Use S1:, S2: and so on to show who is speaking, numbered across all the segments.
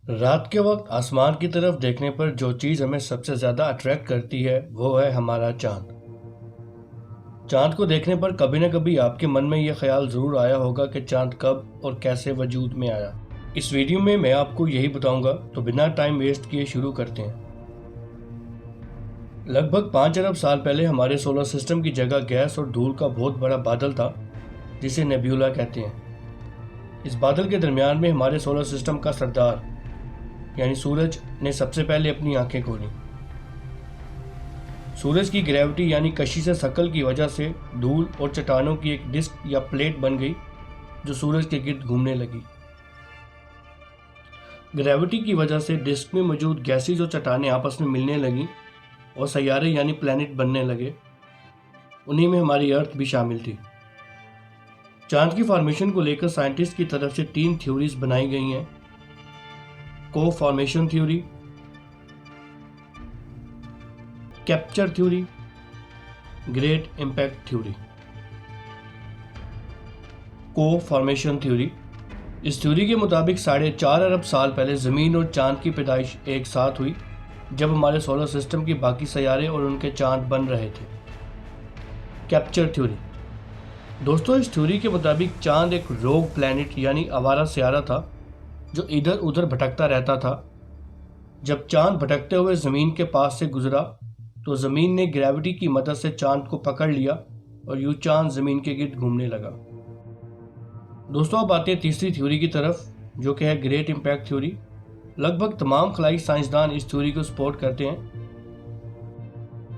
S1: रात के वक्त आसमान की तरफ देखने पर जो चीज़ हमें सबसे ज़्यादा अट्रैक्ट करती है वो है हमारा चांद। चांद को देखने पर कभी न कभी आपके मन में यह ख्याल ज़रूर आया होगा कि चांद कब और कैसे वजूद में आया। इस वीडियो में मैं आपको यही बताऊंगा, तो बिना टाइम वेस्ट किए शुरू करते हैं। लगभग 5 अरब साल पहले हमारे सोलर सिस्टम की जगह गैस और धूल का बहुत बड़ा बादल था, जिसे नेब्यूला कहते हैं। इस बादल के दरमियान में हमारे सोलर सिस्टम का सरदार यानी सूरज ने सबसे पहले अपनी आंखें खोली। सूरज की ग्रेविटी यानी कशिश शकल की वजह से धूल और चट्टानों की एक डिस्क या प्लेट बन गई, जो सूरज के गिर्द घूमने लगी। ग्रेविटी की वजह से डिस्क में मौजूद गैसेज और चट्टानें आपस में मिलने लगीं और सैयारे यानी प्लैनेट बनने लगे। उन्हीं में हमारी अर्थ भी शामिल थी। चांद की फॉर्मेशन को लेकर साइंटिस्ट की तरफ से 3 थ्योरीज बनाई गई हैं: को formation theory, capture theory, great impact theory. को फॉर्मेशन थ्योरी, इस थ्योरी के मुताबिक 4.5 अरब साल पहले ज़मीन और चांद की पैदाइश एक साथ हुई, जब हमारे सोलर सिस्टम की बाकी सैयारे और उनके चांद बन रहे थे। कैप्चर थ्योरी, दोस्तों इस थ्योरी के मुताबिक चांद एक रोग प्लैनेट यानी आवारा सैयारा था, जो इधर उधर भटकता रहता था। जब चांद भटकते हुए ज़मीन के पास से गुजरा तो ज़मीन ने ग्रेविटी की मदद से चांद को पकड़ लिया और यूं चांद ज़मीन के गिर्द घूमने लगा। दोस्तों अब आते हैं तीसरी थ्योरी की तरफ, जो कि है ग्रेट इम्पैक्ट थ्योरी। लगभग तमाम खलाई साइंसदान इस थ्योरी को सपोर्ट करते हैं।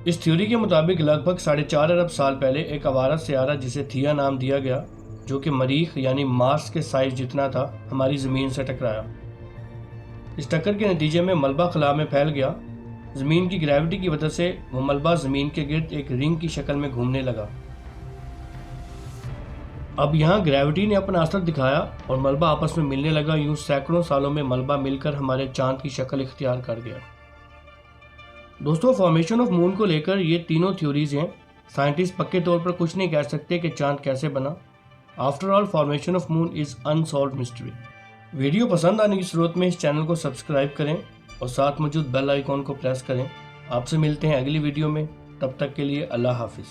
S1: इस थ्योरी के मुताबिक लगभग 4.5 अरब साल पहले एक आवारा सैयारा जिसे थिया नाम दिया गया, जो कि मरीख यानी मार्स के साइज जितना था, हमारी ज़मीन से टकराया। इस टक्कर के नतीजे में मलबा खला में फैल गया। ज़मीन की ग्रेविटी की वजह से वो मलबा ज़मीन के गिर्द एक रिंग की शक्ल में घूमने लगा। अब यहाँ ग्रेविटी ने अपना असर दिखाया और मलबा आपस में मिलने लगा। यूं सैकड़ों सालों में मलबा मिलकर हमारे चांद की शक्ल इख्तियार कर गया। दोस्तों फॉर्मेशन ऑफ मून को लेकर ये तीनों थ्योरीज हैं। साइंटिस्ट पक्के तौर पर कुछ नहीं कह सकते कि चांद कैसे बना। After all formation of moon is unsolved mystery. Video पसंद आने की सूरत में इस चैनल को सब्सक्राइब करें और साथ मौजूद बेल आइकॉन को प्रेस करें। आपसे मिलते हैं अगली वीडियो में, तब तक के लिए अल्लाह हाफिज़।